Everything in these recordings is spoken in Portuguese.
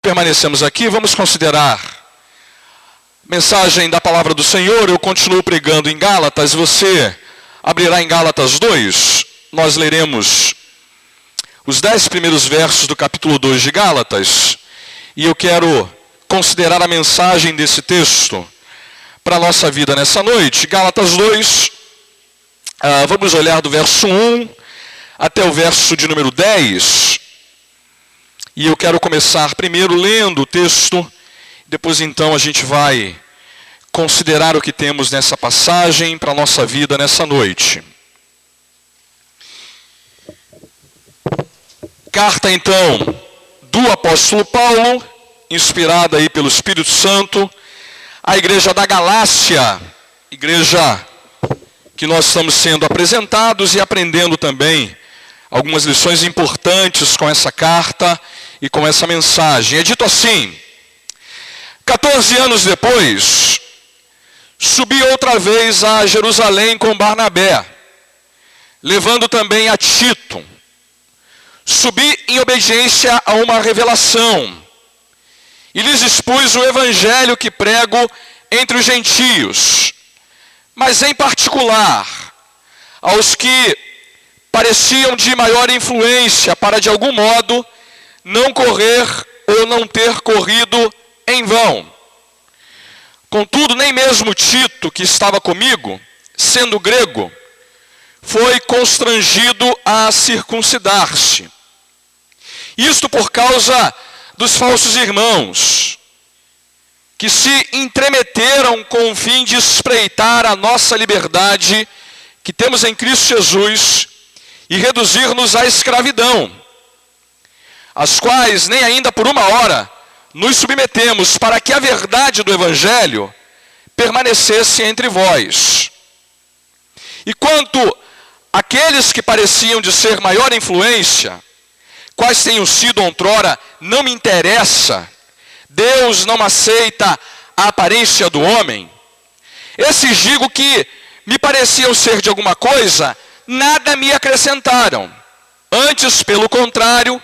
Permanecemos aqui, vamos considerar a mensagem da palavra do Senhor. Eu continuo pregando em Gálatas, você abrirá em Gálatas 2, nós leremos os 10 primeiros versos do capítulo 2 de Gálatas, e eu quero considerar a mensagem desse texto para a nossa vida nessa noite. Gálatas 2, vamos olhar do verso 1 até o verso de número 10. E eu quero começar primeiro lendo o texto, depois então a gente vai considerar o que temos nessa passagem para a nossa vida nessa noite. Carta então do apóstolo Paulo, inspirada aí pelo Espírito Santo, à igreja da Galácia, igreja que nós estamos sendo apresentados e aprendendo também algumas lições importantes com essa carta e com essa mensagem. É dito assim: 14 anos depois, subi outra vez a Jerusalém com Barnabé, levando também a Tito. Subi em obediência a uma revelação, e lhes expus o evangelho que prego entre os gentios, mas em particular aos que pareciam de maior influência, para de algum modo não correr ou não ter corrido em vão. Contudo, nem mesmo Tito, que estava comigo, sendo grego, foi constrangido a circuncidar-se. Isto por causa dos falsos irmãos, que se entremeteram com o fim de espreitar a nossa liberdade que temos em Cristo Jesus e reduzir-nos à escravidão, as quais nem ainda por uma hora nos submetemos, para que a verdade do evangelho permanecesse entre vós. E quanto àqueles que pareciam de ser maior influência, quais tenham sido outrora, não me interessa, Deus não aceita a aparência do homem. Esses digo que me pareciam ser de alguma coisa, nada me acrescentaram. Antes, pelo contrário,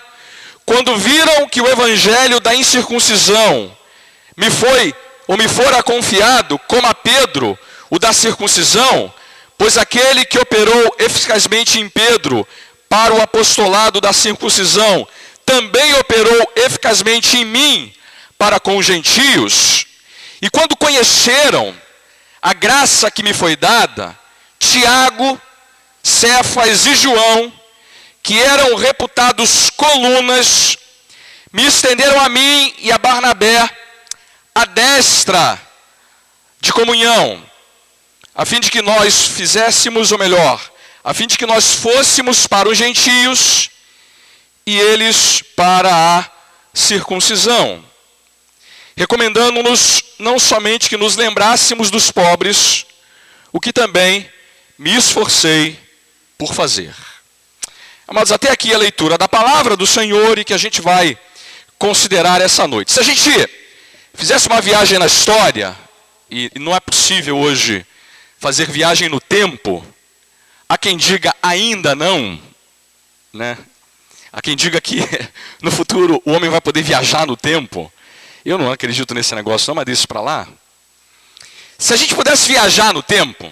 quando viram que o evangelho da incircuncisão me fora confiado, como a Pedro, o da circuncisão, pois aquele que operou eficazmente em Pedro para o apostolado da circuncisão, também operou eficazmente em mim para com os gentios. E quando conheceram a graça que me foi dada, Tiago, Cefas e João, que eram reputados colunas, me estenderam a mim e a Barnabé a destra de comunhão, a fim de que nós fizéssemos o melhor, a fim de que nós fôssemos para os gentios e eles para a circuncisão, recomendando-nos não somente que nos lembrássemos dos pobres, o que também me esforcei por fazer. Amados, até aqui a leitura da palavra do Senhor e que a gente vai considerar essa noite. Se a gente fizesse uma viagem na história, e não é possível hoje fazer viagem no tempo, há quem diga ainda não, né? Há quem diga que no futuro o homem vai poder viajar no tempo. Eu não acredito nesse negócio, não, mas deixa para lá. Se a gente pudesse viajar no tempo,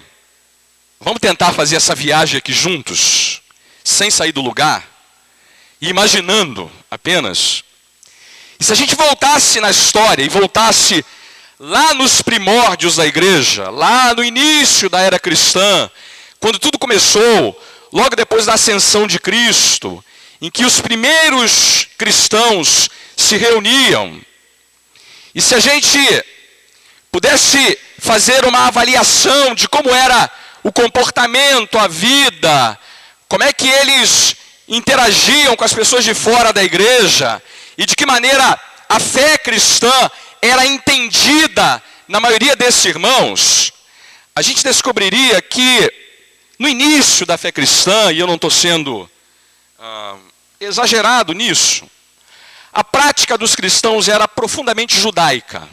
vamos tentar fazer essa viagem aqui juntos, sem sair do lugar, e imaginando apenas. E se a gente voltasse na história, e voltasse lá nos primórdios da igreja, lá no início da era cristã, quando tudo começou, logo depois da ascensão de Cristo, em que os primeiros cristãos se reuniam, e se a gente pudesse fazer uma avaliação de como era o comportamento, a vida, como é que eles interagiam com as pessoas de fora da igreja, e de que maneira a fé cristã era entendida na maioria desses irmãos, a gente descobriria que no início da fé cristã, e eu não estou sendo exagerado nisso, a prática dos cristãos era profundamente judaica.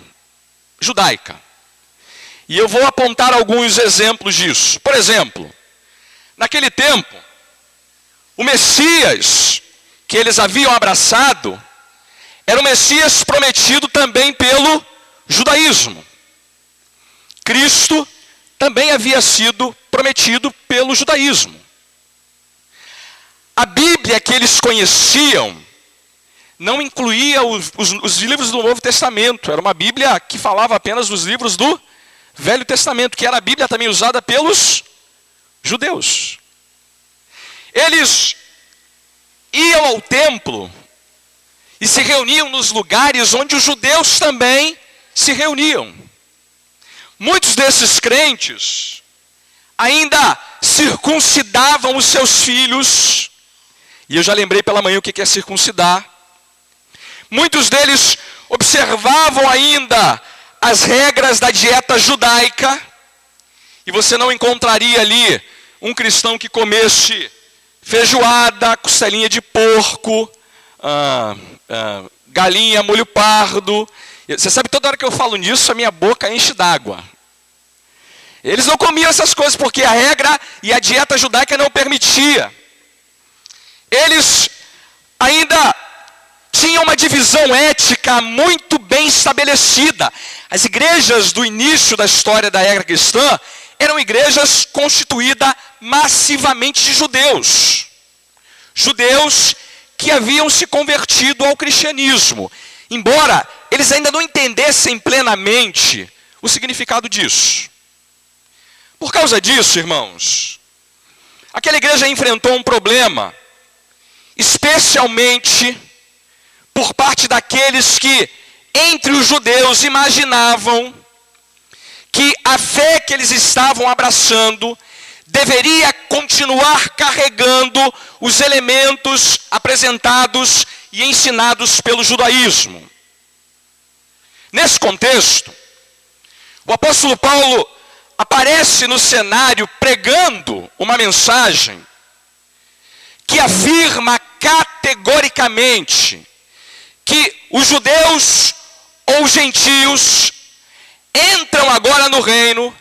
E eu vou apontar alguns exemplos disso. Por exemplo, naquele tempo, o Messias que eles haviam abraçado era o Messias prometido também pelo judaísmo. Cristo também havia sido prometido pelo judaísmo. A Bíblia que eles conheciam não incluía os livros do Novo Testamento. Era uma Bíblia que falava apenas dos livros do Velho Testamento, que era a Bíblia também usada pelos judeus. Eles iam ao templo e se reuniam nos lugares onde os judeus também se reuniam. Muitos desses crentes ainda circuncidavam os seus filhos, e eu já lembrei pela manhã o que é circuncidar. Muitos deles observavam ainda as regras da dieta judaica, e você não encontraria ali um cristão que comesse feijoada, costelinha de porco, galinha, molho pardo. Você sabe, toda hora que eu falo nisso, a minha boca enche d'água. Eles não comiam essas coisas porque a regra e a dieta judaica não permitia. Eles ainda tinham uma divisão ética muito bem estabelecida. As igrejas do início da história da era cristã eram igrejas constituídas massivamente de judeus. Judeus que haviam se convertido ao cristianismo, embora eles ainda não entendessem plenamente o significado disso. Por causa disso, irmãos, aquela igreja enfrentou um problema, especialmente por parte daqueles que, entre os judeus, imaginavam que a fé que eles estavam abraçando deveria continuar carregando os elementos apresentados e ensinados pelo judaísmo. Nesse contexto, o apóstolo Paulo aparece no cenário pregando uma mensagem que afirma categoricamente que os judeus ou gentios entram agora no reino,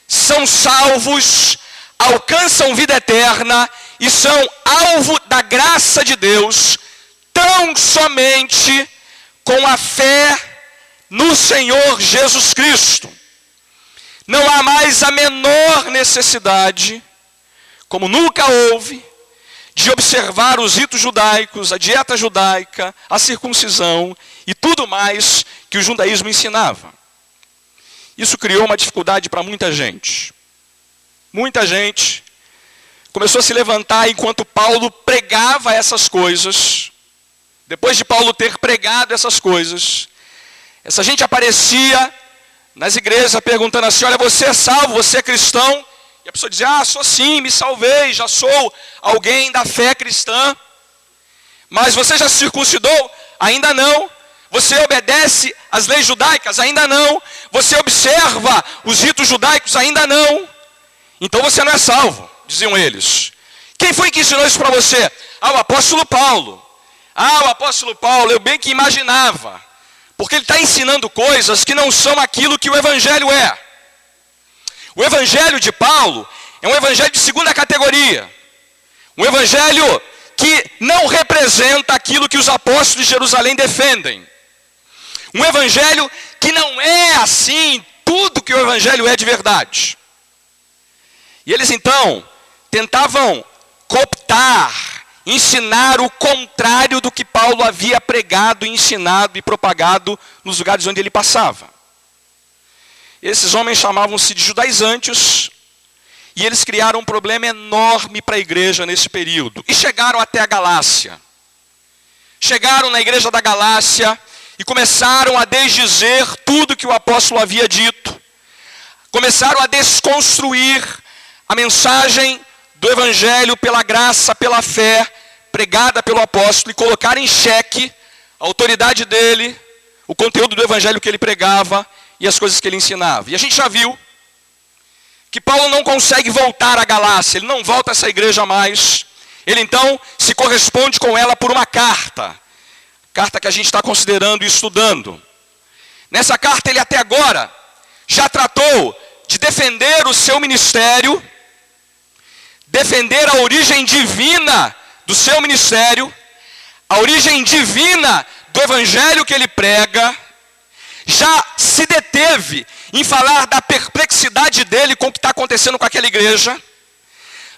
são salvos, alcançam vida eterna e são alvo da graça de Deus tão somente com a fé no Senhor Jesus Cristo. Não há mais a menor necessidade, como nunca houve, de observar os ritos judaicos, a dieta judaica, a circuncisão e tudo mais que o judaísmo ensinava. Isso criou uma dificuldade para muita gente. Muita gente começou a se levantar enquanto Paulo pregava essas coisas. Depois de Paulo ter pregado essas coisas, essa gente aparecia nas igrejas perguntando assim: olha, você é salvo, você é cristão? E a pessoa dizia: sou sim, me salvei, já sou alguém da fé cristã. Mas você já se circuncidou? Ainda não. Você obedece às leis judaicas? Ainda não. Você observa os ritos judaicos? Ainda não. Então você não é salvo, diziam eles. Quem foi que ensinou isso para você? O apóstolo Paulo. O apóstolo Paulo, eu bem que imaginava. Porque ele está ensinando coisas que não são aquilo que o evangelho é. O evangelho de Paulo é um evangelho de segunda categoria. Um evangelho que não representa aquilo que os apóstolos de Jerusalém defendem. Um evangelho que não é assim tudo que o evangelho é de verdade. E eles então tentavam cooptar, ensinar o contrário do que Paulo havia pregado, ensinado e propagado nos lugares onde ele passava. Esses homens chamavam-se de judaizantes e eles criaram um problema enorme para a igreja nesse período. E chegaram até a Galácia. Chegaram na igreja da Galácia e começaram a desdizer tudo que o apóstolo havia dito. Começaram a desconstruir a mensagem do evangelho pela graça, pela fé, pregada pelo apóstolo, e colocar em xeque a autoridade dele, o conteúdo do evangelho que ele pregava e as coisas que ele ensinava. E a gente já viu que Paulo não consegue voltar à Galácia, ele não volta a essa igreja mais. Ele então se corresponde com ela por uma carta que a gente está considerando e estudando. Nessa carta ele até agora já tratou de defender o seu ministério, defender a origem divina do seu ministério, a origem divina do evangelho que ele prega, já se deteve em falar da perplexidade dele com o que está acontecendo com aquela igreja,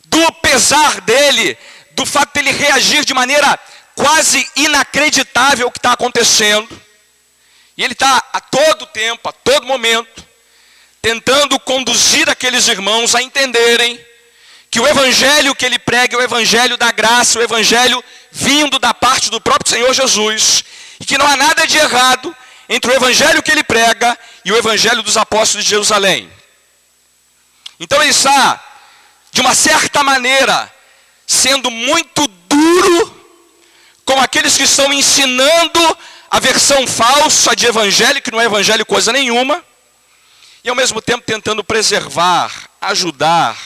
do pesar dele, do fato dele reagir de maneira quase inacreditável ao que está acontecendo. E ele está a todo tempo, a todo momento, tentando conduzir aqueles irmãos a entenderem que o evangelho que ele prega é o evangelho da graça, o evangelho vindo da parte do próprio Senhor Jesus, e que não há nada de errado entre o evangelho que ele prega e o evangelho dos apóstolos de Jerusalém. Então ele está, de uma certa maneira, sendo muito duro com aqueles que estão ensinando a versão falsa de evangelho, que não é evangelho coisa nenhuma, e ao mesmo tempo tentando preservar, ajudar,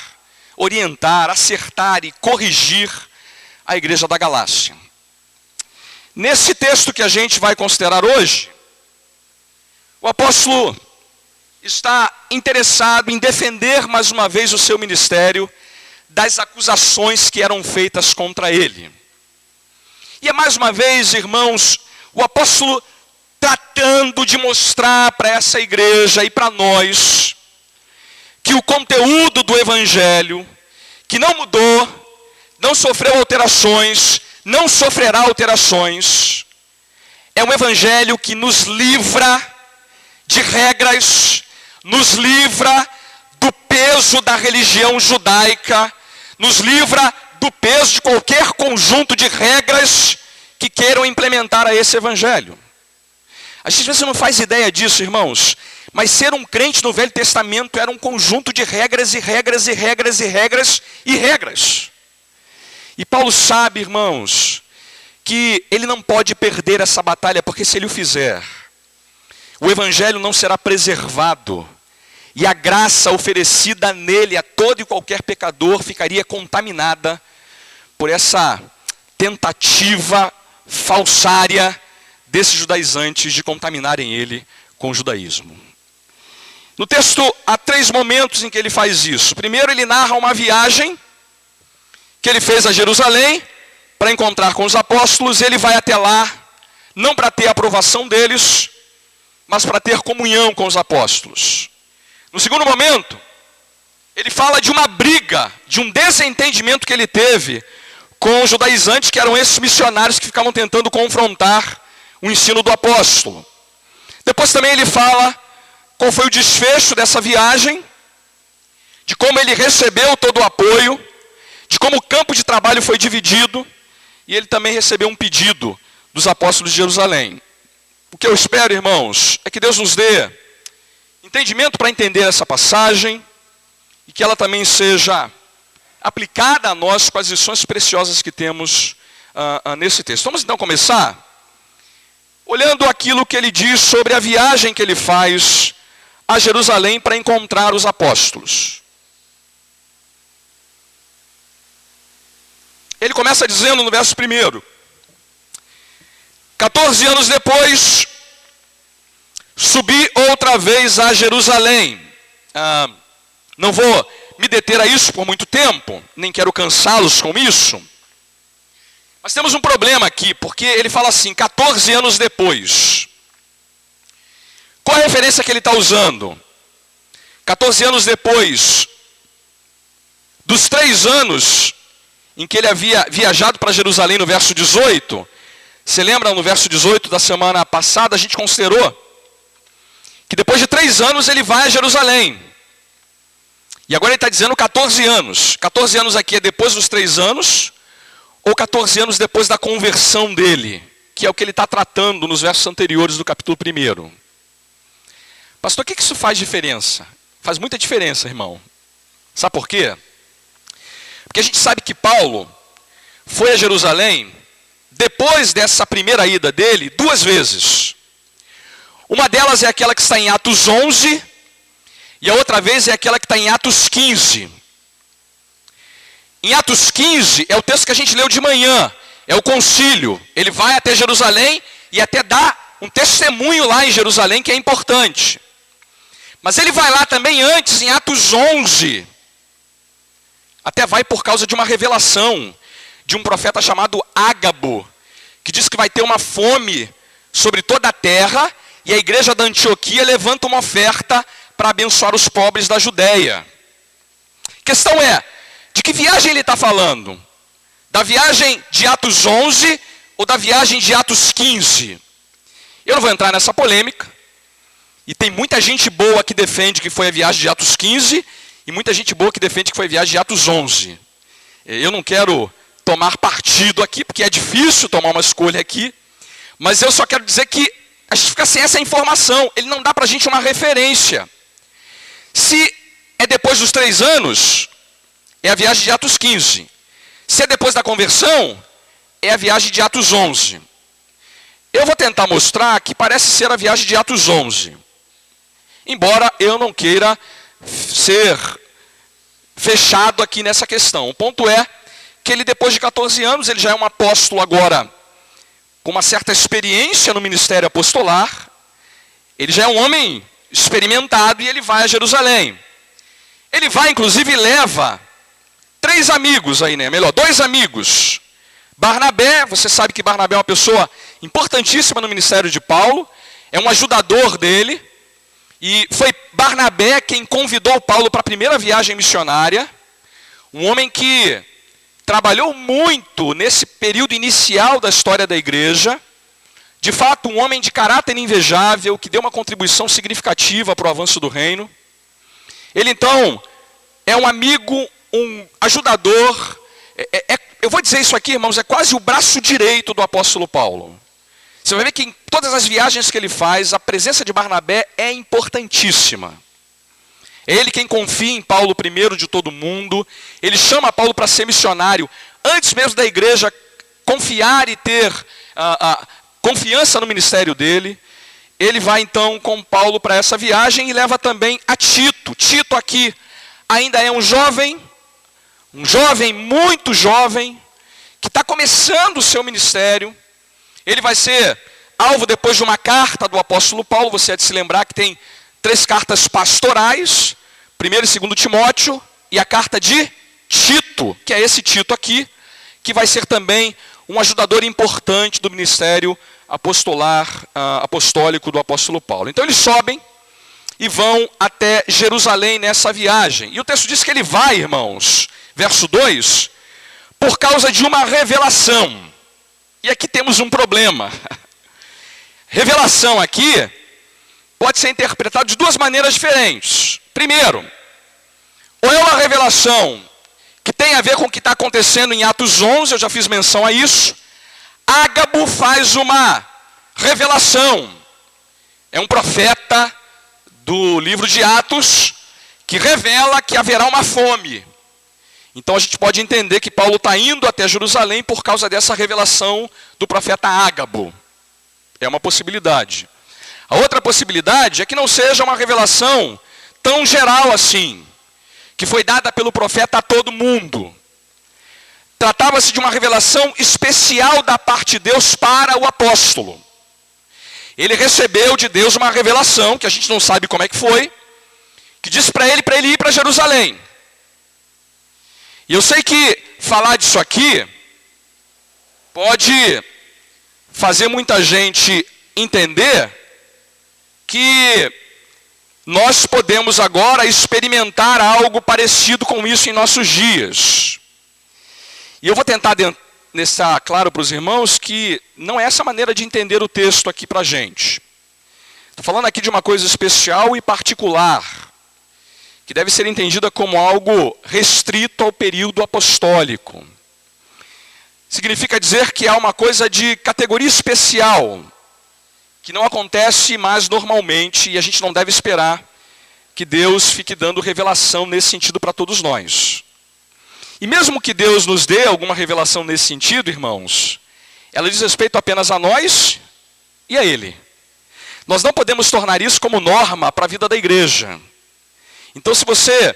orientar, acertar e corrigir a igreja da Galácia. Nesse texto que a gente vai considerar hoje, o apóstolo está interessado em defender mais uma vez o seu ministério das acusações que eram feitas contra ele. E é mais uma vez, irmãos, o apóstolo tratando de mostrar para essa igreja e para nós que o conteúdo do evangelho, que não mudou, não sofreu alterações, não sofrerá alterações, é um evangelho que nos livra de regras, nos livra do peso da religião judaica, nos livra do peso de qualquer conjunto de regras que queiram implementar a esse evangelho. A gente às vezes não faz ideia disso, irmãos, mas ser um crente no Velho Testamento era um conjunto de regras e regras e regras e regras e regras. E Paulo sabe, irmãos, que ele não pode perder essa batalha, porque se ele o fizer, o evangelho não será preservado, e a graça oferecida nele a todo e qualquer pecador ficaria contaminada por essa tentativa falsária desses judaizantes de contaminarem ele com o judaísmo. No texto há 3 momentos em que ele faz isso. Primeiro, ele narra uma viagem que ele fez a Jerusalém para encontrar com os apóstolos. Ele vai até lá, não para ter a aprovação deles, mas para ter comunhão com os apóstolos. No segundo momento, ele fala de uma briga, de um desentendimento que ele teve com os judaizantes, que eram esses missionários que ficavam tentando confrontar o ensino do apóstolo. Depois também ele fala qual foi o desfecho dessa viagem, de como ele recebeu todo o apoio, de como o campo de trabalho foi dividido, e ele também recebeu um pedido dos apóstolos de Jerusalém. O que eu espero, irmãos, é que Deus nos dê entendimento para entender essa passagem, e que ela também seja aplicada a nós com as lições preciosas que temos nesse texto. Vamos então começar olhando aquilo que ele diz sobre a viagem que ele faz a Jerusalém para encontrar os apóstolos. Ele começa dizendo no verso 1: 14 anos depois, subi outra vez a Jerusalém. Não vou me deter a isso por muito tempo, nem quero cansá-los com isso. Mas temos um problema aqui, porque ele fala assim, 14 anos depois. Qual a referência que ele está usando? 14 anos depois dos 3 anos em que ele havia viajado para Jerusalém, no verso 18. Você lembra, no verso 18 da semana passada, a gente considerou que depois de 3 anos ele vai a Jerusalém. E agora ele está dizendo 14 anos. 14 anos aqui é depois dos 3 anos, ou 14 anos depois da conversão dele, que é o que ele está tratando nos versos anteriores do capítulo 1. Pastor, o que isso faz diferença? Faz muita diferença, irmão. Sabe por quê? Porque a gente sabe que Paulo foi a Jerusalém, depois dessa primeira ida dele, 2 vezes. Uma delas é aquela que está em Atos 11, e a outra vez é aquela que está em Atos 15. Em Atos 15, é o texto que a gente leu de manhã, é o concílio. Ele vai até Jerusalém e até dá um testemunho lá em Jerusalém que é importante. Mas ele vai lá também antes, em Atos 11. Até vai por causa de uma revelação de um profeta chamado Ágabo, que diz que vai ter uma fome sobre toda a terra, e a igreja da Antioquia levanta uma oferta para abençoar os pobres da Judéia. A questão é, de que viagem ele está falando? Da viagem de Atos 11 ou da viagem de Atos 15? Eu não vou entrar nessa polêmica, e tem muita gente boa que defende que foi a viagem de Atos 15, e muita gente boa que defende que foi a viagem de Atos 11. Eu não quero tomar partido aqui, porque é difícil tomar uma escolha aqui, mas eu só quero dizer que a gente fica sem essa informação, ele não dá para a gente uma referência. Se é depois dos 3 anos, é a viagem de Atos 15. Se é depois da conversão, é a viagem de Atos 11. Eu vou tentar mostrar que parece ser a viagem de Atos 11. Embora eu não queira ser fechado aqui nessa questão. O ponto é que ele, depois de 14 anos, ele já é um apóstolo agora com uma certa experiência no ministério apostolar. Ele já é um homem experimentado e ele vai a Jerusalém. Ele vai, inclusive, e leva 3 amigos aí, né? Melhor, 2 amigos. Barnabé, você sabe que Barnabé é uma pessoa importantíssima no ministério de Paulo, é um ajudador dele, e foi Barnabé quem convidou Paulo para a primeira viagem missionária, um homem que trabalhou muito nesse período inicial da história da igreja, de fato um homem de caráter invejável, que deu uma contribuição significativa para o avanço do reino. Ele então é um amigo, um ajudador, eu vou dizer isso aqui, irmãos, é quase o braço direito do apóstolo Paulo. Você vai ver que em todas as viagens que ele faz, a presença de Barnabé é importantíssima. É ele quem confia em Paulo primeiro de todo mundo. Ele chama Paulo para ser missionário, antes mesmo da igreja confiar e ter confiança no ministério dele. Ele vai então com Paulo para essa viagem e leva também a Tito. Tito aqui ainda é um jovem muito jovem, que está começando o seu ministério. Ele vai ser alvo depois de uma carta do apóstolo Paulo. Você há de se lembrar que tem 3 cartas pastorais, 1º e 2º Timóteo, e a carta de Tito, que é esse Tito aqui, que vai ser também um ajudador importante do ministério apostólico do apóstolo Paulo. Então eles sobem e vão até Jerusalém nessa viagem. E o texto diz que ele vai, irmãos, verso 2, por causa de uma revelação. E aqui temos um problema. Revelação aqui pode ser interpretada de 2 maneiras diferentes. Primeiro, ou é uma revelação que tem a ver com o que está acontecendo em Atos 11, eu já fiz menção a isso. Ágabo faz uma revelação. É um profeta do livro de Atos que revela que haverá uma fome. Então a gente pode entender que Paulo está indo até Jerusalém por causa dessa revelação do profeta Ágabo. É uma possibilidade. A outra possibilidade é que não seja uma revelação tão geral assim, que foi dada pelo profeta a todo mundo. Tratava-se de uma revelação especial da parte de Deus para o apóstolo. Ele recebeu de Deus uma revelação, que a gente não sabe como é que foi, que disse para ele ir para Jerusalém. E eu sei que falar disso aqui pode fazer muita gente entender que nós podemos agora experimentar algo parecido com isso em nossos dias. E eu vou tentar deixar claro para os irmãos que não é essa maneira de entender o texto aqui para a gente. Estou falando aqui de uma coisa especial e particular, que deve ser entendida como algo restrito ao período apostólico. Significa dizer que há uma coisa de categoria especial, que não acontece mais normalmente, e a gente não deve esperar que Deus fique dando revelação nesse sentido para todos nós. E mesmo que Deus nos dê alguma revelação nesse sentido, irmãos, ela diz respeito apenas a nós e a Ele. Nós não podemos tornar isso como norma para a vida da igreja. Então, se você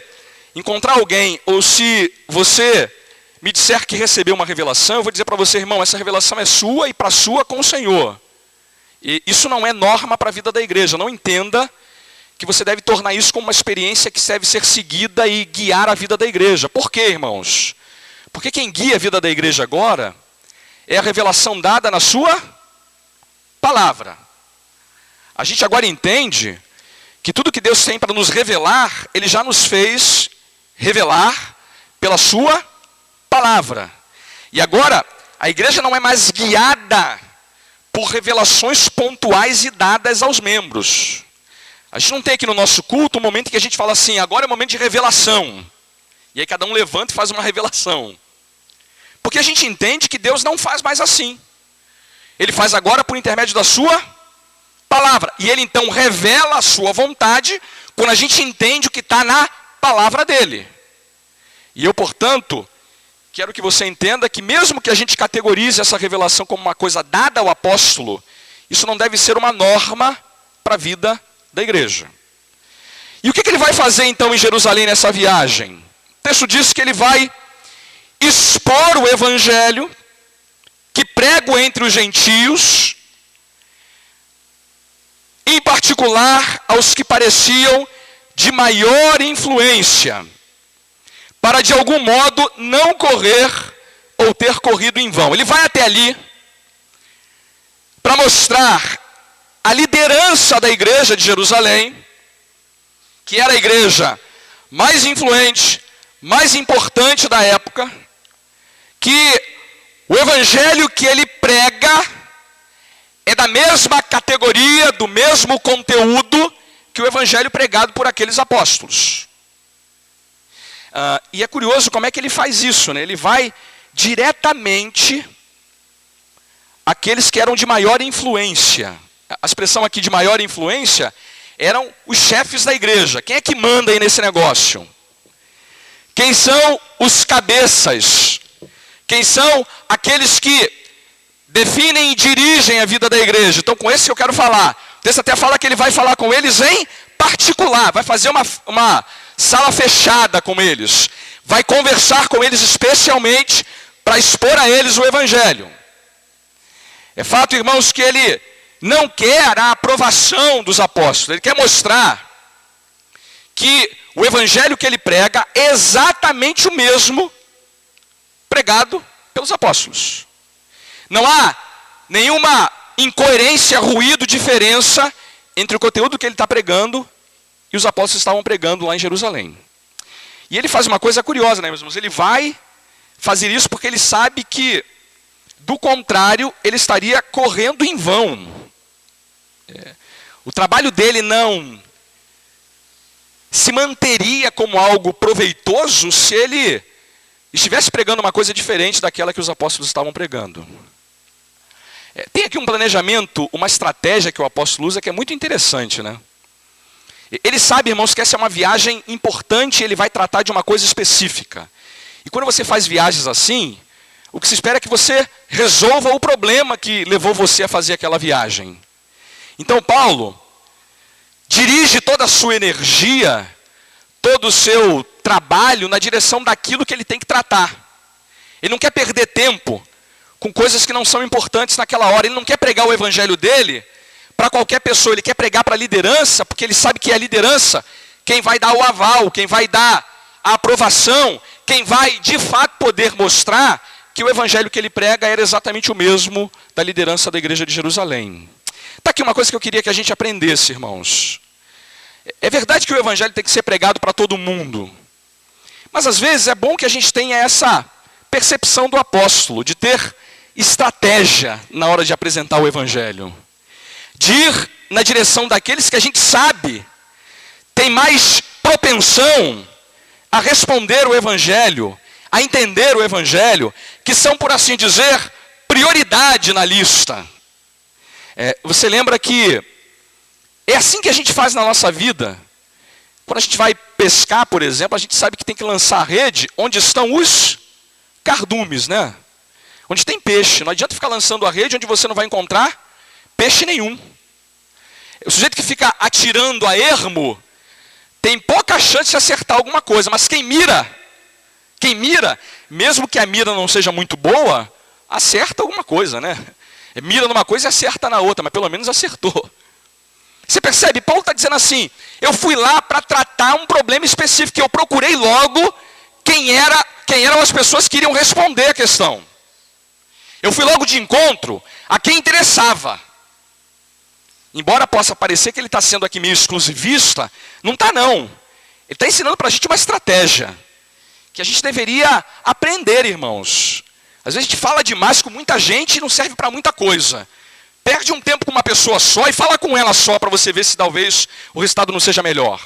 encontrar alguém, ou se você me disser que recebeu uma revelação, eu vou dizer para você, irmão, essa revelação é sua e para sua com o Senhor. E isso não é norma para a vida da igreja. Não entenda que você deve tornar isso como uma experiência que deve ser seguida e guiar a vida da igreja. Por quê, irmãos? Porque quem guia a vida da igreja agora é a revelação dada na sua palavra. A gente agora entende que tudo que Deus tem para nos revelar, Ele já nos fez revelar pela sua palavra. E agora, a igreja não é mais guiada por revelações pontuais e dadas aos membros. A gente não tem aqui no nosso culto um momento em que a gente fala assim, agora é o momento de revelação. E aí cada um levanta e faz uma revelação. Porque a gente entende que Deus não faz mais assim. Ele faz agora por intermédio da sua palavra. E Ele então revela a sua vontade quando a gente entende o que está na palavra dEle. E eu, portanto, quero que você entenda que mesmo que a gente categorize essa revelação como uma coisa dada ao apóstolo, isso não deve ser uma norma para a vida da igreja. E o que ele vai fazer então em Jerusalém nessa viagem? O texto diz que ele vai expor o evangelho que prego entre os gentios, em particular aos que pareciam de maior influência, para de algum modo não correr ou ter corrido em vão. Ele vai até ali para mostrar a liderança da igreja de Jerusalém, que era a igreja mais influente, mais importante da época, que o evangelho que ele prega é da mesma categoria, do mesmo conteúdo que o evangelho pregado por aqueles apóstolos. E é curioso como é que ele faz isso, né? Ele vai diretamente àqueles que eram de maior influência. A expressão aqui de maior influência eram os chefes da igreja. Quem é que manda aí nesse negócio? Quem são os cabeças? Quem são aqueles que definem e dirigem a vida da igreja? Então com esse eu quero falar. O texto até fala que ele vai falar com eles em particular. Vai fazer uma sala fechada com eles. Vai conversar com eles especialmente para expor a eles o evangelho. É fato, irmãos, que ele não quer a aprovação dos apóstolos. Ele quer mostrar que o evangelho que ele prega é exatamente o mesmo pregado pelos apóstolos. Não há nenhuma incoerência, ruído, diferença entre o conteúdo que ele está pregando e os apóstolos estavam pregando lá em Jerusalém. E ele faz uma coisa curiosa, né, meus irmãos? Ele vai fazer isso porque ele sabe que, do contrário, ele estaria correndo em vão. O trabalho dele não se manteria como algo proveitoso se ele estivesse pregando uma coisa diferente daquela que os apóstolos estavam pregando. Tem aqui um planejamento, uma estratégia que o apóstolo usa que é muito interessante, né? Ele sabe, irmãos, que essa é uma viagem importante, ele vai tratar de uma coisa específica. E quando você faz viagens assim, o que se espera é que você resolva o problema que levou você a fazer aquela viagem. Então Paulo dirige toda a sua energia, todo o seu trabalho na direção daquilo que ele tem que tratar. Ele não quer perder tempo com coisas que não são importantes naquela hora. Ele não quer pregar o evangelho dele para qualquer pessoa. Ele quer pregar para a liderança, porque ele sabe que é a liderança quem vai dar o aval, quem vai dar a aprovação, quem vai de fato poder mostrar que o evangelho que ele prega era exatamente o mesmo da liderança da igreja de Jerusalém. Está aqui uma coisa que eu queria que a gente aprendesse, irmãos. É verdade que o evangelho tem que ser pregado para todo mundo. Mas às vezes é bom que a gente tenha essa percepção do apóstolo, de ter estratégia na hora de apresentar o evangelho. De ir na direção daqueles que a gente sabe tem mais propensão a responder o evangelho, a entender o evangelho, que são, por assim dizer, prioridade na lista. Você lembra que é assim que a gente faz na nossa vida. Quando a gente vai pescar, por exemplo, a gente sabe que tem que lançar a rede onde estão os cardumes, né? Onde tem peixe. Não adianta ficar lançando a rede onde você não vai encontrar peixe nenhum. O sujeito que fica atirando a ermo tem pouca chance de acertar alguma coisa. Mas quem mira, mesmo que a mira não seja muito boa, acerta alguma coisa, né? Mira numa coisa e acerta na outra, mas pelo menos acertou. Você percebe? Paulo está dizendo assim, eu fui lá para tratar um problema específico, eu procurei logo quem eram as pessoas que iriam responder a questão. Eu fui logo de encontro a quem interessava. embora possa parecer que ele está sendo aqui meio exclusivista, não está não. Ele está ensinando para a gente uma estratégia, que a gente deveria aprender, irmãos. Às vezes a gente fala demais com muita gente e não serve para muita coisa. Perde um tempo com uma pessoa só e fala com ela só para você ver se talvez o resultado não seja melhor.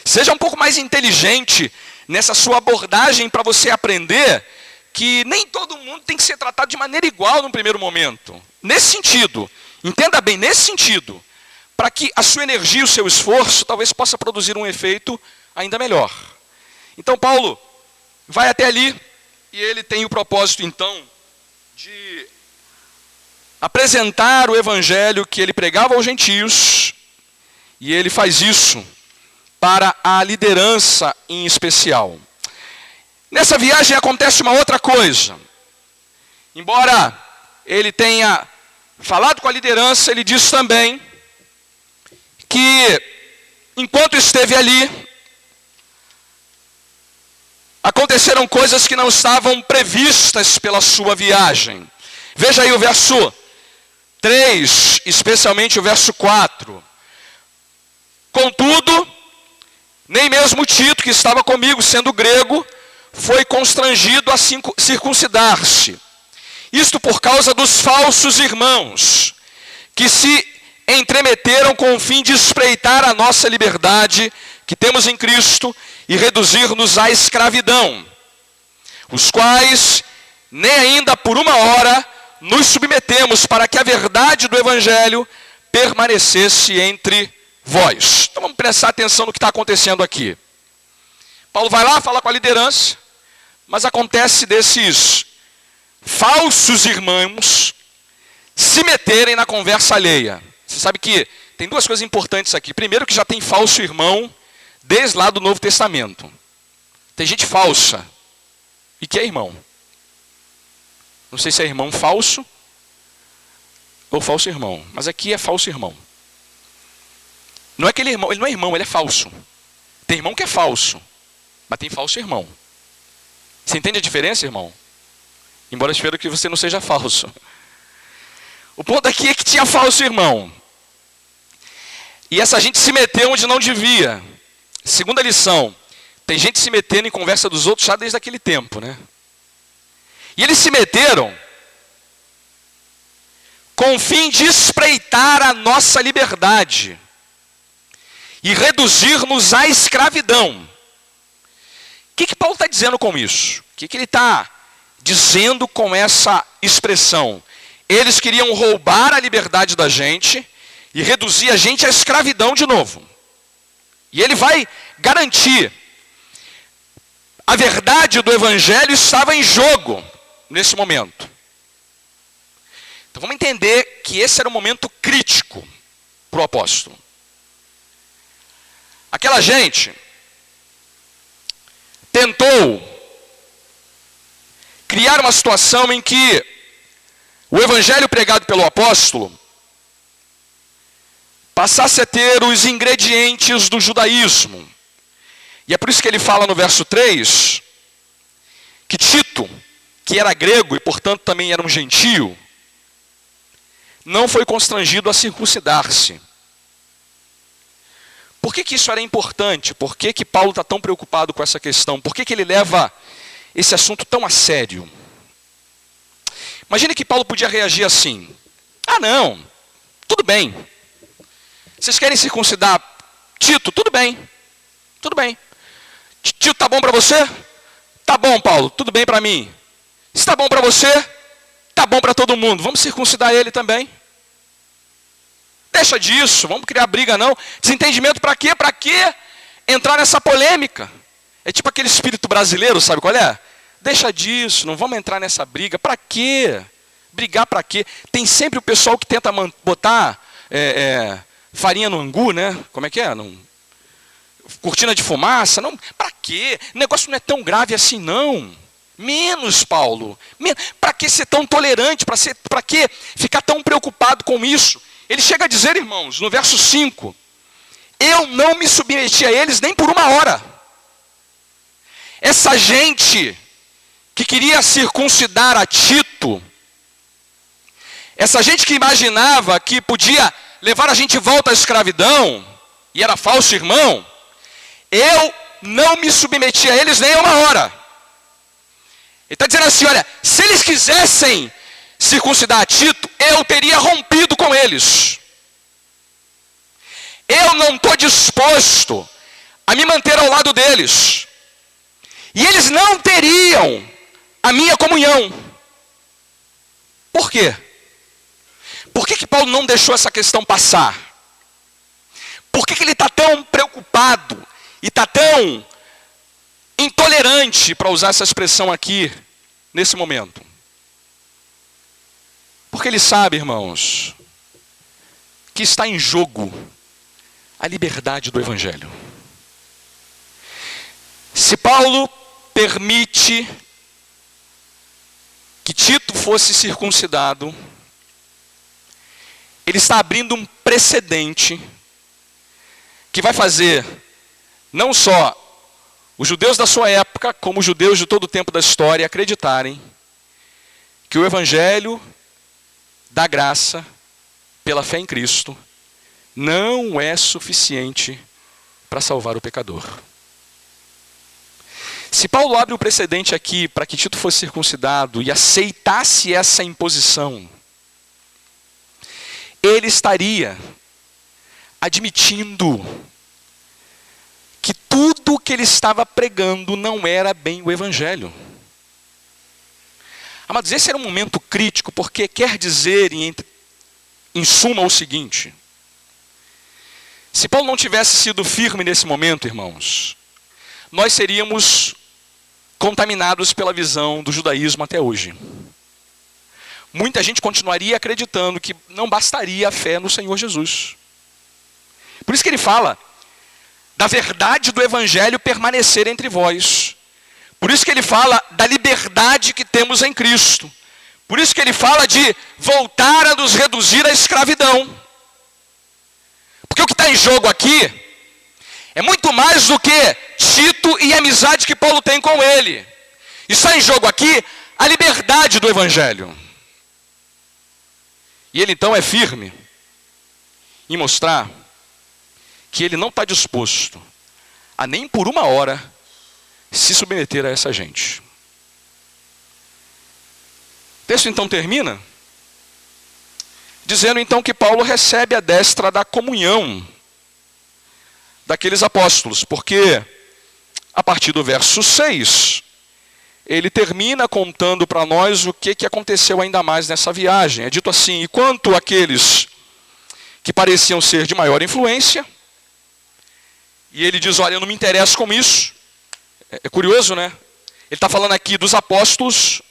Seja um pouco mais inteligente nessa sua abordagem para você aprender que nem todo mundo tem que ser tratado de maneira igual no primeiro momento. Nesse sentido, entenda bem, nesse sentido, para que a sua energia e o seu esforço talvez possa produzir um efeito ainda melhor. Então Paulo vai até ali e ele tem o propósito então de apresentar o evangelho que ele pregava aos gentios, e ele faz isso para a liderança em especial. Nessa viagem acontece uma outra coisa. Embora ele tenha falado com a liderança, ele diz também que enquanto esteve ali, aconteceram coisas que não estavam previstas pela sua viagem. Veja aí o verso 3, especialmente o verso 4. Contudo, nem mesmo Tito, que estava comigo, sendo grego, foi constrangido a circuncidar-se. Isto por causa dos falsos irmãos, que se entremeteram com o fim de espreitar a nossa liberdade, que temos em Cristo, e reduzir-nos à escravidão, os quais nem ainda por uma hora nos submetemos para que a verdade do Evangelho permanecesse entre vós. Então vamos prestar atenção no que está acontecendo aqui. Paulo vai lá, fala com a liderança, mas acontece desses falsos irmãos se meterem na conversa alheia. Você sabe que tem duas coisas importantes aqui. Primeiro, que já tem falso irmão desde lá do Novo Testamento. Tem gente falsa. E que é irmão? Não sei se é irmão falso ou falso irmão, mas aqui é falso irmão. Não é que ele não é irmão, ele é falso. Tem irmão que é falso, mas tem falso irmão. Você entende a diferença, irmão? Embora eu espero que você não seja falso. O ponto aqui é que tinha falso irmão. E essa gente se meteu onde não devia. Segunda lição, tem gente se metendo em conversa dos outros já desde aquele tempo, né? E eles se meteram com o fim de espreitar a nossa liberdade e reduzir-nos à escravidão. O que Paulo está dizendo com isso? O que ele está dizendo com essa expressão? Eles queriam roubar a liberdade da gente e reduzir a gente à escravidão de novo. E ele vai garantir. A verdade do Evangelho estava em jogo nesse momento. Então vamos entender que esse era um momento crítico para o apóstolo. Aquela gente tentou criar uma situação em que o Evangelho pregado pelo apóstolo passasse a ter os ingredientes do judaísmo. E é por isso que ele fala no verso 3, que Tito, que era grego e portanto também era um gentio, não foi constrangido a circuncidar-se. Por que isso era importante? Por que Paulo está tão preocupado com essa questão? Por que ele leva esse assunto tão a sério? Imagine que Paulo podia reagir assim: ah não, tudo bem. Vocês querem circuncidar Tito? Tudo bem. Tudo bem. Tito, tá bom para você? Tá bom, Paulo, tudo bem para mim. Se tá bom para você, tá bom para todo mundo. Vamos circuncidar ele também. Deixa disso, vamos criar briga não. Desentendimento para quê? Para quê entrar nessa polêmica? É tipo aquele espírito brasileiro, sabe qual é? Deixa disso, não vamos entrar nessa briga. Para quê? Brigar para quê? Tem sempre o pessoal que tenta botar farinha no angu, né? Como é que é? Cortina de fumaça, não, para quê? O negócio não é tão grave assim, não. Menos, Paulo. Para que ser tão tolerante? Para que ficar tão preocupado com isso? Ele chega a dizer, irmãos, no verso 5, eu não me submeti a eles nem por uma hora. Essa gente que queria circuncidar a Tito, essa gente que imaginava que podia levar a gente de volta à escravidão, e era falso irmão, eu não me submeti a eles nem a uma hora. Ele está dizendo assim, olha, se eles quisessem circuncidar Tito, eu teria rompido com eles. Eu não estou disposto a me manter ao lado deles. E eles não teriam a minha comunhão. Por quê? Por que Paulo não deixou essa questão passar? Por que ele está tão preocupado e está tão intolerante, para usar essa expressão aqui, nesse momento? Porque ele sabe, irmãos, que está em jogo a liberdade do Evangelho. Se Paulo permite que Tito fosse circuncidado, ele está abrindo um precedente que vai fazer não só os judeus da sua época, como os judeus de todo o tempo da história, acreditarem que o Evangelho da graça, pela fé em Cristo, não é suficiente para salvar o pecador. Se Paulo abre o precedente aqui para que Tito fosse circuncidado e aceitasse essa imposição, ele estaria admitindo que tudo o que ele estava pregando não era bem o Evangelho. Amados, esse era um momento crítico, porque quer dizer, em suma, o seguinte: se Paulo não tivesse sido firme nesse momento, irmãos, nós seríamos contaminados pela visão do judaísmo até hoje. Muita gente continuaria acreditando que não bastaria a fé no Senhor Jesus. Por isso que ele fala da verdade do Evangelho permanecer entre vós. Por isso que ele fala da liberdade que temos em Cristo. Por isso que ele fala de voltar a nos reduzir à escravidão. Porque o que está em jogo aqui é muito mais do que Tito e a amizade que Paulo tem com ele. Está em jogo aqui a liberdade do Evangelho. E ele então é firme em mostrar que ele não está disposto a nem por uma hora se submeter a essa gente. O texto então termina dizendo então que Paulo recebe a destra da comunhão daqueles apóstolos, porque a partir do verso 6, ele termina contando para nós o que aconteceu ainda mais nessa viagem. É dito assim: e quanto àqueles que pareciam ser de maior influência, e ele diz, olha, eu não me interesso com isso. É curioso, né? Ele está falando aqui dos apóstolos.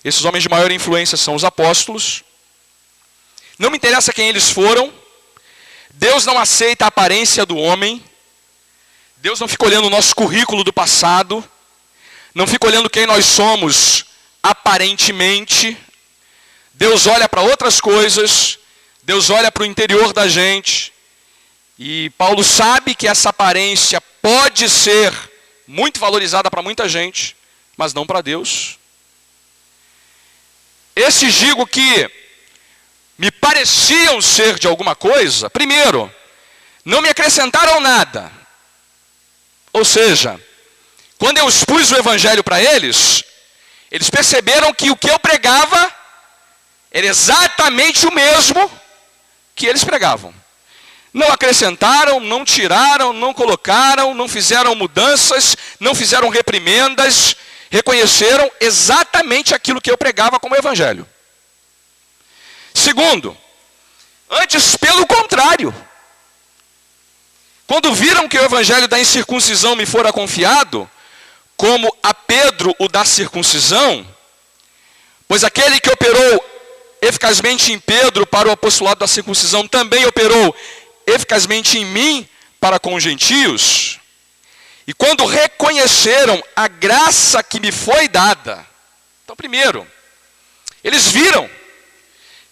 Esses homens de maior influência são os apóstolos. Não me interessa quem eles foram. Deus não aceita a aparência do homem. Deus não fica olhando o nosso currículo do passado. Não fica olhando quem nós somos aparentemente. Deus olha para outras coisas. Deus olha para o interior da gente. E Paulo sabe que essa aparência pode ser muito valorizada para muita gente, mas não para Deus. Esses digo que me pareciam ser de alguma coisa, primeiro, não me acrescentaram nada. Ou seja, quando eu expus o Evangelho para eles, eles perceberam que o que eu pregava era exatamente o mesmo que eles pregavam. Não acrescentaram, não tiraram, não colocaram, não fizeram mudanças, não fizeram reprimendas, reconheceram exatamente aquilo que eu pregava como Evangelho. Segundo, antes pelo contrário, quando viram que o Evangelho da incircuncisão me fora confiado, como a Pedro o da circuncisão, pois aquele que operou eficazmente em Pedro para o apostolado da circuncisão também operou eficazmente em mim para com os gentios. E quando reconheceram a graça que me foi dada, então primeiro, eles viram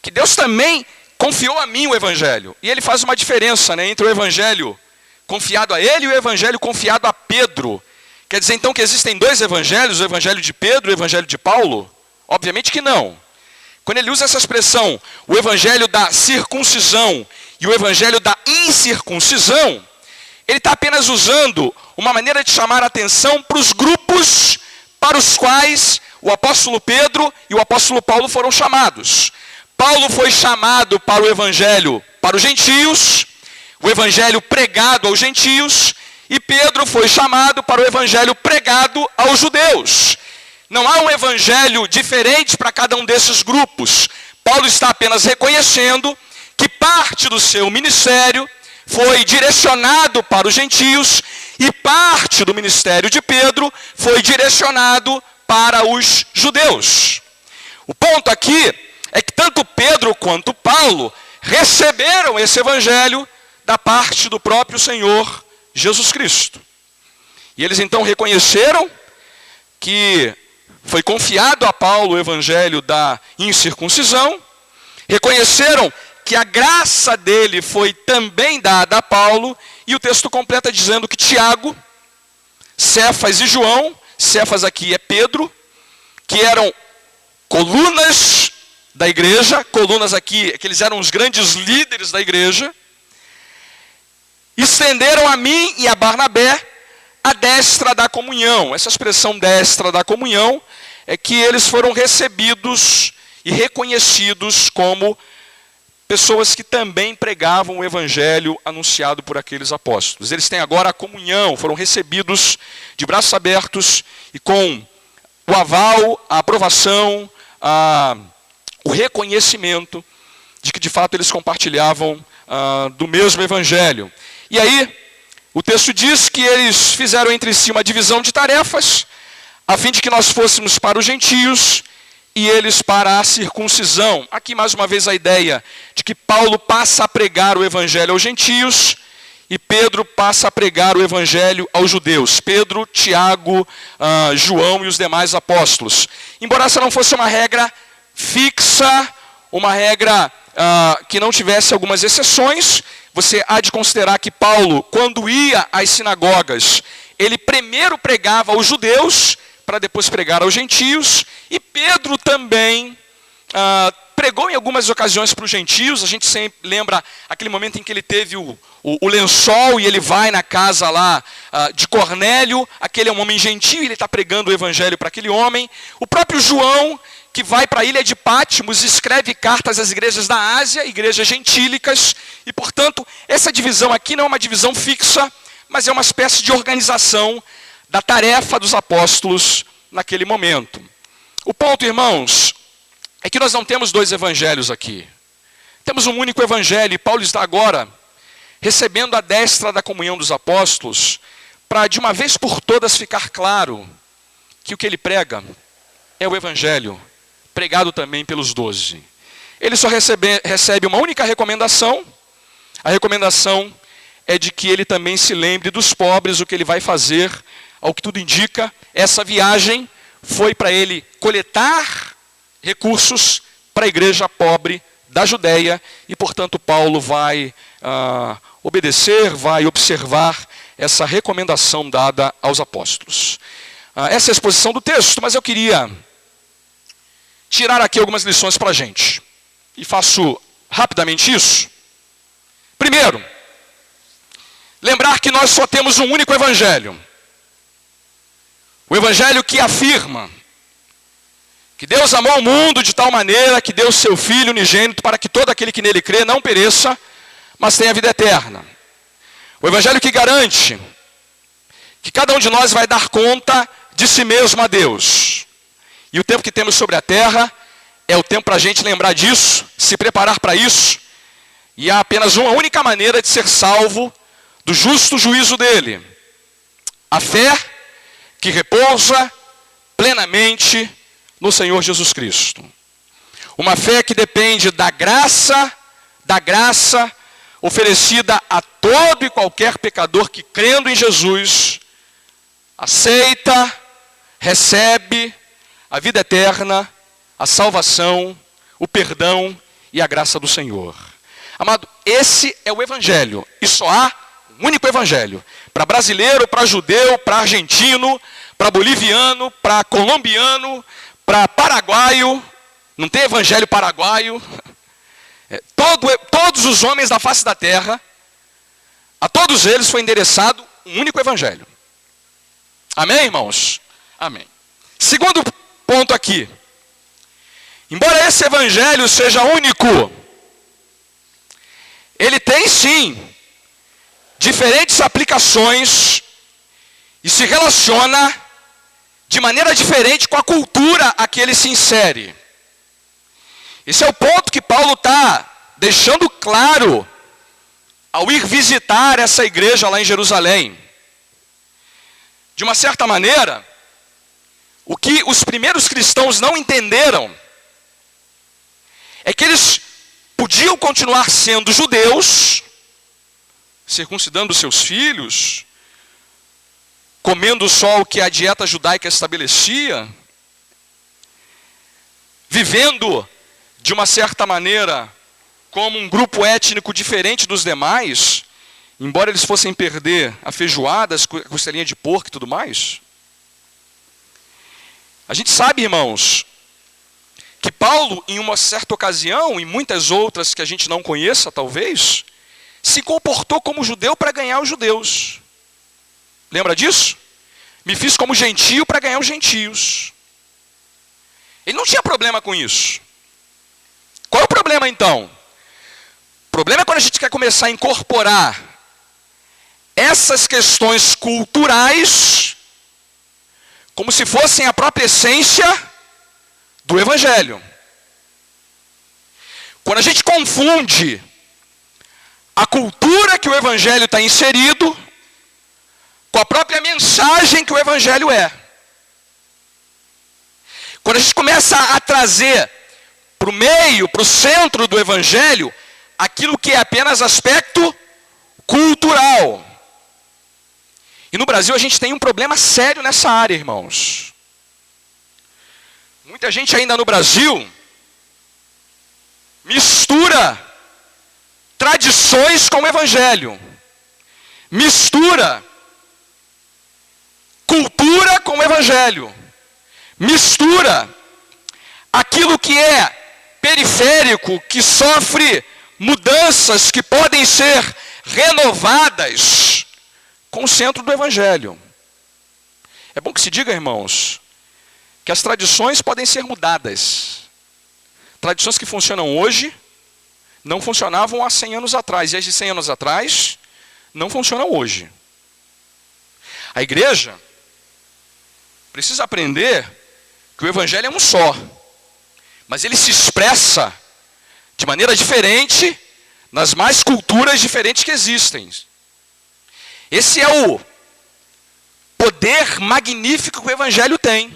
que Deus também confiou a mim o Evangelho. E ele faz uma diferença, né, entre o Evangelho confiado a ele e o Evangelho confiado a Pedro. Quer dizer então que existem dois Evangelhos, o Evangelho de Pedro e o Evangelho de Paulo? Obviamente que não. quando ele usa essa expressão, o evangelho da circuncisão e o evangelho da incircuncisão, ele está apenas usando uma maneira de chamar a atenção para os grupos para os quais o apóstolo Pedro e o apóstolo Paulo foram chamados. Paulo foi chamado para o evangelho para os gentios, o evangelho pregado aos gentios, e Pedro foi chamado para o evangelho pregado aos judeus. Não há um evangelho diferente para cada um desses grupos. Paulo está apenas reconhecendo que parte do seu ministério foi direcionado para os gentios e parte do ministério de Pedro foi direcionado para os judeus. O ponto aqui é que tanto Pedro quanto Paulo receberam esse evangelho da parte do próprio Senhor Jesus Cristo. E eles então reconheceram que foi confiado a Paulo o evangelho da incircuncisão, reconheceram que a graça dele foi também dada a Paulo, e o texto completa dizendo que Tiago, Cefas e João, Cefas aqui é Pedro, que eram colunas da igreja, colunas aqui, que eles eram os grandes líderes da igreja, estenderam a mim e a Barnabé a destra da comunhão. Essa expressão destra da comunhão é que eles foram recebidos e reconhecidos como pessoas que também pregavam o evangelho anunciado por aqueles apóstolos. Eles têm agora a comunhão, foram recebidos de braços abertos e com o aval, a aprovação, o reconhecimento de que de fato eles compartilhavam do mesmo evangelho. E aí, o texto diz que eles fizeram entre si uma divisão de tarefas, a fim de que nós fôssemos para os gentios e eles para a circuncisão. Aqui mais uma vez a ideia de que Paulo passa a pregar o evangelho aos gentios e Pedro passa a pregar o evangelho aos judeus. Pedro, Tiago, João e os demais apóstolos. Embora essa não fosse uma regra fixa, uma regra que não tivesse algumas exceções, você há de considerar que Paulo, quando ia às sinagogas, ele primeiro pregava aos judeus, para depois pregar aos gentios, e Pedro também pregou em algumas ocasiões para os gentios. A gente sempre lembra aquele momento em que ele teve o lençol e ele vai na casa lá de Cornélio, aquele é um homem gentio, ele está pregando o evangelho para aquele homem. O próprio João, que vai para a ilha de Patmos, escreve cartas às igrejas da Ásia, igrejas gentílicas, e portanto, essa divisão aqui não é uma divisão fixa, mas é uma espécie de organização da tarefa dos apóstolos naquele momento. O ponto, irmãos, é que nós não temos dois evangelhos aqui. Temos um único evangelho, e Paulo está agora recebendo a destra da comunhão dos apóstolos, para de uma vez por todas ficar claro que o que ele prega é o evangelho, pregado também pelos 12. Ele só recebe uma única recomendação. A recomendação é de que ele também se lembre dos pobres. O que ele vai fazer, ao que tudo indica, essa viagem foi para ele coletar recursos para a igreja pobre da Judéia, e portanto Paulo vai obedecer, vai observar essa recomendação dada aos apóstolos. Essa é a exposição do texto, mas eu queria tirar aqui algumas lições para a gente. E faço rapidamente isso. Primeiro, lembrar que nós só temos um único evangelho. O evangelho que afirma que Deus amou o mundo de tal maneira que deu seu Filho unigênito para que todo aquele que nele crê não pereça, mas tenha vida eterna. O evangelho que garante que cada um de nós vai dar conta de si mesmo a Deus. E o tempo que temos sobre a terra é o tempo para a gente lembrar disso, se preparar para isso. E há apenas uma única maneira de ser salvo do justo juízo dele: a fé que repousa plenamente no Senhor Jesus Cristo. Uma fé que depende da graça oferecida a todo e qualquer pecador que, crendo em Jesus, aceita, recebe a vida eterna, a salvação, o perdão e a graça do Senhor. Amado, esse é o evangelho, e só há um único evangelho. Para brasileiro, para judeu, para argentino, para boliviano, para colombiano, para paraguaio, Não tem evangelho paraguaio. Todos os homens da face da terra, a todos eles foi endereçado um único evangelho. Amém, irmãos? Amém. Segundo ponto aqui. Embora esse evangelho seja único, ele tem sim diferentes aplicações e se relaciona de maneira diferente com a cultura a que ele se insere. Esse é o ponto que Paulo está deixando claro ao ir visitar essa igreja lá em Jerusalém. De uma certa maneira, o que os primeiros cristãos não entenderam é que eles podiam continuar sendo judeus, circuncidando seus filhos, comendo só o que a dieta judaica estabelecia, vivendo de uma certa maneira como um grupo étnico diferente dos demais, embora eles fossem perder a feijoada, a costelinha de porco e tudo mais. A gente sabe, irmãos, que Paulo, em uma certa ocasião, e muitas outras que a gente não conheça talvez, se comportou como judeu para ganhar os judeus. Lembra disso? Me fiz como gentio para ganhar os gentios. Ele não tinha problema com isso. Qual é o problema então? O problema é quando a gente quer começar a incorporar essas questões culturais como se fossem a própria essência do evangelho. Quando a gente confunde a cultura que o evangelho está inserido com a própria mensagem que o evangelho é. Quando a gente começa a trazer para o meio, para o centro do evangelho, aquilo que é apenas aspecto cultural. E no Brasil a gente tem um problema sério nessa área, irmãos. Muita gente ainda no Brasil mistura tradições com o evangelho. Mistura cultura com o evangelho. Mistura aquilo que é periférico, que sofre mudanças que podem ser renovadas com o centro do evangelho. É bom que se diga, irmãos, que as tradições podem ser mudadas. Tradições que funcionam hoje não funcionavam há 100 anos atrás, e as de 100 anos atrás não funcionam hoje. A igreja precisa aprender que o evangelho é um só, mas ele se expressa de maneira diferente nas mais culturas diferentes que existem. Esse é o poder magnífico que o evangelho tem.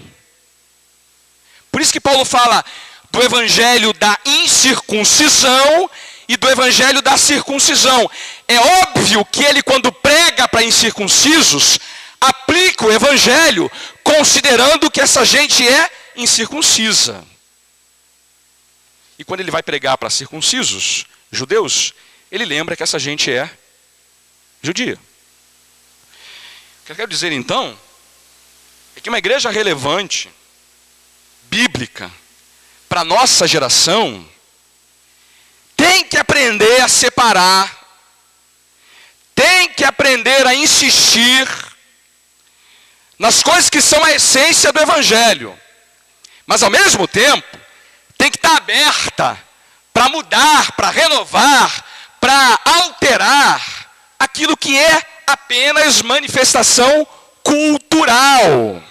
Por isso que Paulo fala do evangelho da incircuncisão e do evangelho da circuncisão. É óbvio que ele, quando prega para incircuncisos, aplica o evangelho considerando que essa gente é incircuncisa. E quando ele vai pregar para circuncisos, judeus, ele lembra que essa gente é judia. O que eu quero dizer então é que uma igreja relevante, bíblica, para a nossa geração, tem que aprender a separar, tem que aprender a insistir nas coisas que são a essência do evangelho, mas ao mesmo tempo tem que estar aberta para mudar, para renovar, para alterar aquilo que é apenas manifestação cultural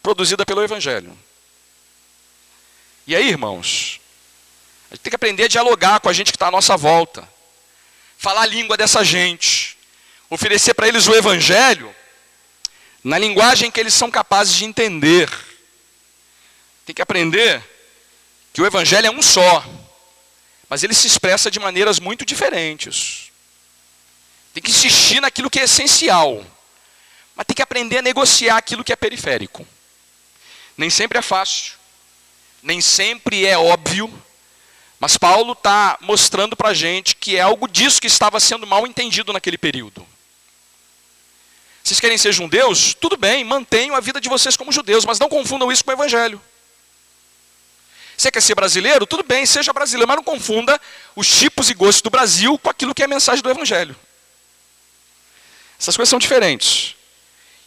produzida pelo evangelho. E aí, irmãos, a gente tem que aprender a dialogar com a gente que está à nossa volta, falar a língua dessa gente, oferecer para eles o evangelho na linguagem que eles são capazes de entender. Tem que aprender que o evangelho é um só, mas ele se expressa de maneiras muito diferentes. Tem que insistir naquilo que é essencial, mas tem que aprender a negociar aquilo que é periférico. Nem sempre é fácil, nem sempre é óbvio, mas Paulo está mostrando para a gente que é algo disso que estava sendo mal entendido naquele período. Vocês querem ser judeus? Tudo bem, mantenham a vida de vocês como judeus, mas não confundam isso com o evangelho. Você quer ser brasileiro? Tudo bem, seja brasileiro, mas não confunda os tipos e gostos do Brasil com aquilo que é a mensagem do Evangelho. Essas coisas são diferentes.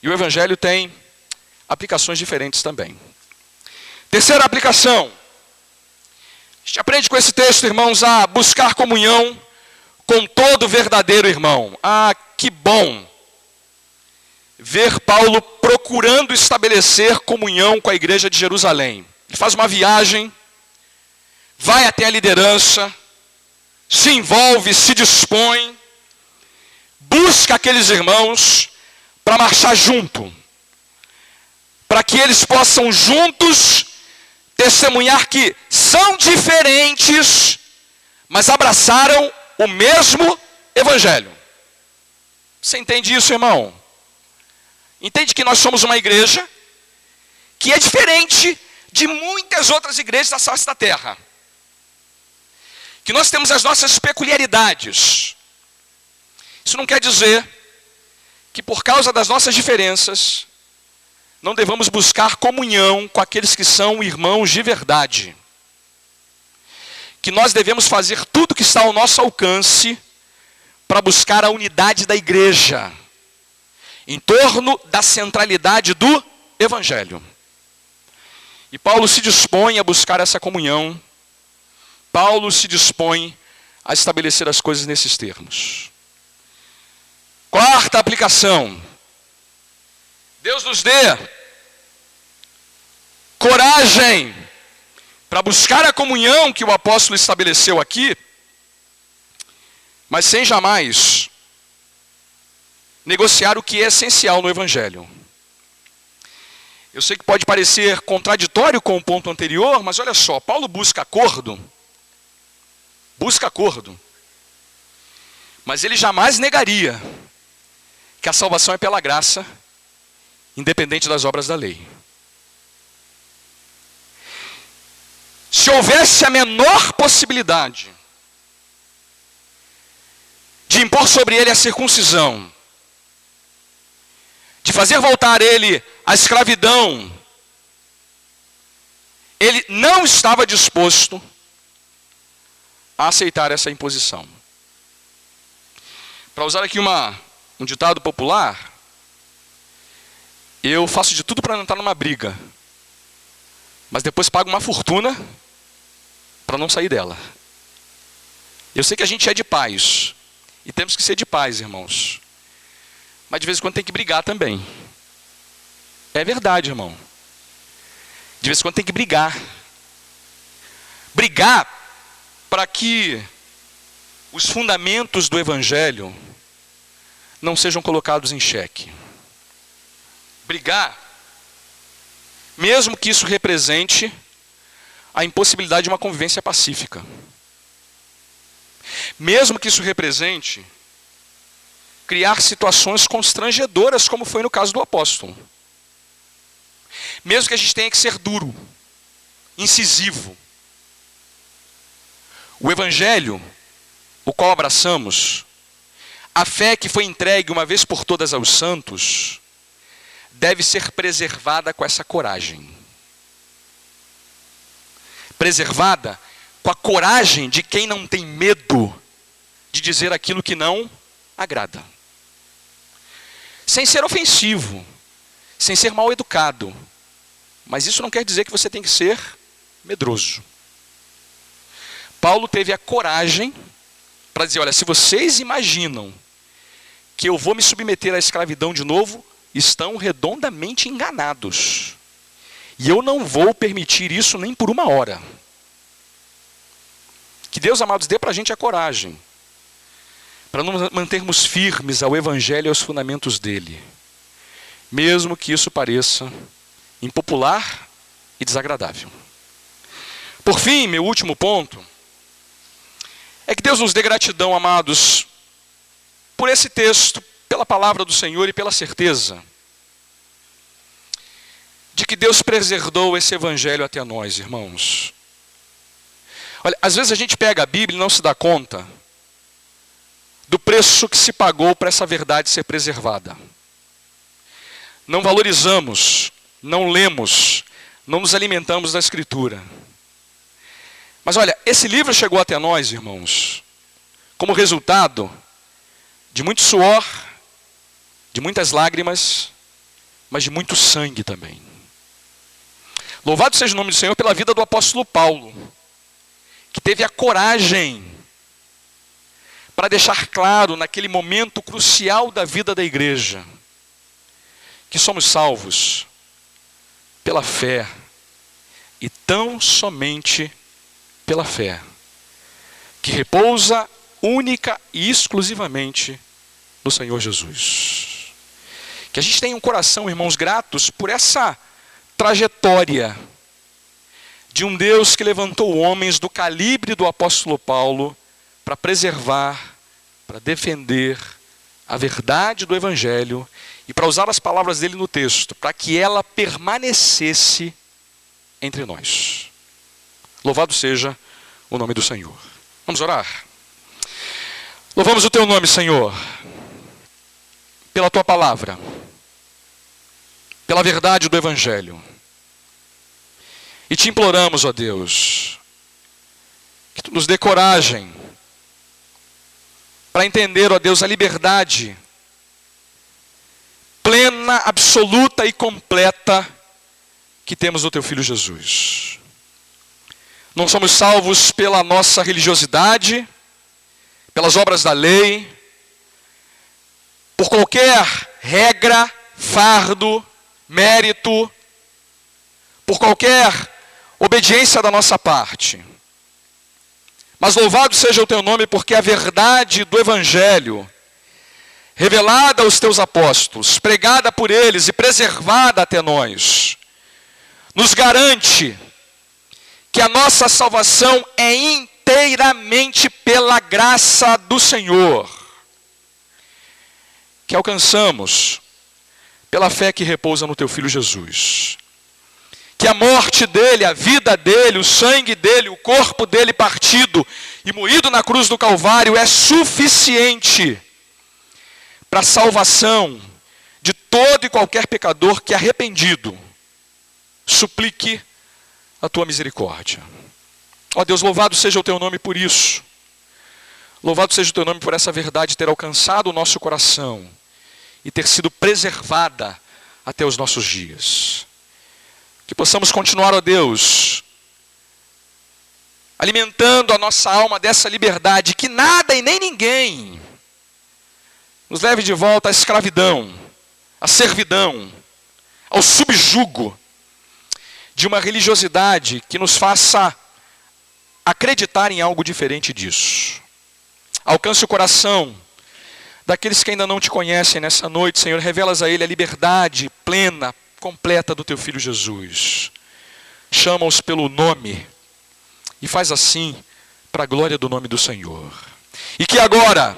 E o Evangelho tem aplicações diferentes também. Terceira aplicação. A gente aprende com esse texto, irmãos, a buscar comunhão com todo verdadeiro irmão. Ah, que bom ver Paulo procurando estabelecer comunhão com a igreja de Jerusalém. Ele faz uma viagem, vai até a liderança, se envolve, se dispõe, busca aqueles irmãos para marchar junto, para que eles possam juntos testemunhar que são diferentes, mas abraçaram o mesmo evangelho. Você entende isso, irmão? Entende que nós somos uma igreja que é diferente de muitas outras igrejas da face da terra. Que nós temos as nossas peculiaridades. Isso não quer dizer que por causa das nossas diferenças, não devamos buscar comunhão com aqueles que são irmãos de verdade. Que nós devemos fazer tudo que está ao nosso alcance para buscar a unidade da igreja, em torno da centralidade do Evangelho. E Paulo se dispõe a buscar essa comunhão. Paulo se dispõe a estabelecer as coisas nesses termos. Quarta aplicação. Deus nos dê coragem para buscar a comunhão que o apóstolo estabeleceu aqui, mas sem jamais negociar o que é essencial no Evangelho. Eu sei que pode parecer contraditório com o ponto anterior, mas olha só, Paulo busca acordo, mas ele jamais negaria que a salvação é pela graça, independente das obras da lei. Se houvesse a menor possibilidade de impor sobre ele a circuncisão, de fazer voltar ele à escravidão, ele não estava disposto a aceitar essa imposição. Para usar aqui um ditado popular, eu faço de tudo para não entrar numa briga, mas depois pago uma fortuna para não sair dela. Eu sei que a gente é de paz, e temos que ser de paz, irmãos. Mas de vez em quando tem que brigar também. É verdade, irmão. De vez em quando tem que brigar. Brigar para que os fundamentos do Evangelho não sejam colocados em xeque. Brigar, mesmo que isso represente a impossibilidade de uma convivência pacífica. Mesmo que isso represente criar situações constrangedoras, como foi no caso do apóstolo. Mesmo que a gente tenha que ser duro, incisivo. O Evangelho, o qual abraçamos, a fé que foi entregue uma vez por todas aos santos, deve ser preservada com essa coragem. Preservada com a coragem de quem não tem medo de dizer aquilo que não agrada. Sem ser ofensivo, sem ser mal educado. Mas isso não quer dizer que você tem que ser medroso. Paulo teve a coragem para dizer, olha, se vocês imaginam que eu vou me submeter à escravidão de novo, estão redondamente enganados. E eu não vou permitir isso nem por uma hora. Que Deus, amados, dê para a gente a coragem, para nos mantermos firmes ao Evangelho e aos fundamentos dele, mesmo que isso pareça impopular e desagradável. Por fim, meu último ponto, é que Deus nos dê gratidão, amados, por esse texto, pela palavra do Senhor e pela certeza de que Deus preservou esse Evangelho até nós, irmãos. Olha, às vezes a gente pega a Bíblia e não se dá conta do preço que se pagou para essa verdade ser preservada. Não valorizamos, não lemos, não nos alimentamos da Escritura. Mas olha, esse livro chegou até nós, irmãos, como resultado de muito suor, de muitas lágrimas, mas de muito sangue também. Louvado seja o nome do Senhor pela vida do apóstolo Paulo, que teve a coragem para deixar claro naquele momento crucial da vida da igreja, que somos salvos pela fé, e tão somente pela fé, que repousa única e exclusivamente no Senhor Jesus. Que a gente tenha um coração, irmãos, gratos por essa trajetória de um Deus que levantou homens do calibre do apóstolo Paulo para preservar, para defender a verdade do Evangelho e para usar as palavras dele no texto, para que ela permanecesse entre nós. Louvado seja o nome do Senhor. Vamos orar? Louvamos o teu nome, Senhor, pela tua palavra, pela verdade do Evangelho. E te imploramos, ó Deus, que tu nos dê coragem para entender, ó Deus, a liberdade plena, absoluta e completa que temos no teu Filho Jesus. Não somos salvos pela nossa religiosidade, pelas obras da lei, por qualquer regra, fardo, mérito, por qualquer obediência da nossa parte. Mas louvado seja o teu nome, porque a verdade do Evangelho, revelada aos teus apóstolos, pregada por eles e preservada até nós, nos garante que a nossa salvação é inteiramente pela graça do Senhor, que alcançamos pela fé que repousa no teu Filho Jesus. Que a morte dele, a vida dele, o sangue dele, o corpo dele partido e moído na cruz do Calvário é suficiente para a salvação de todo e qualquer pecador que, arrependido, suplique a tua misericórdia. Ó Deus, louvado seja o teu nome por isso. Louvado seja o teu nome por essa verdade ter alcançado o nosso coração e ter sido preservada até os nossos dias. Que possamos continuar, ó Deus, alimentando a nossa alma dessa liberdade, que nada e nem ninguém nos leve de volta à escravidão, à servidão, ao subjugo de uma religiosidade que nos faça acreditar em algo diferente disso. Alcance o coração daqueles que ainda não te conhecem nessa noite, Senhor. Revelas a ele a liberdade plena, completa do teu Filho Jesus. Chama-os pelo nome e faz assim para a glória do nome do Senhor. E que agora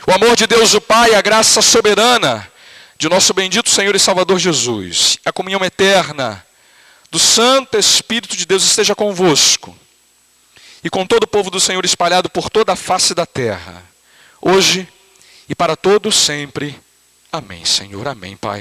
o amor de Deus o Pai, a graça soberana de nosso bendito Senhor e Salvador Jesus, a comunhão eterna do Santo Espírito de Deus esteja convosco e com todo o povo do Senhor espalhado por toda a face da terra, hoje e para todos sempre. Amém, Senhor. Amém, Pai.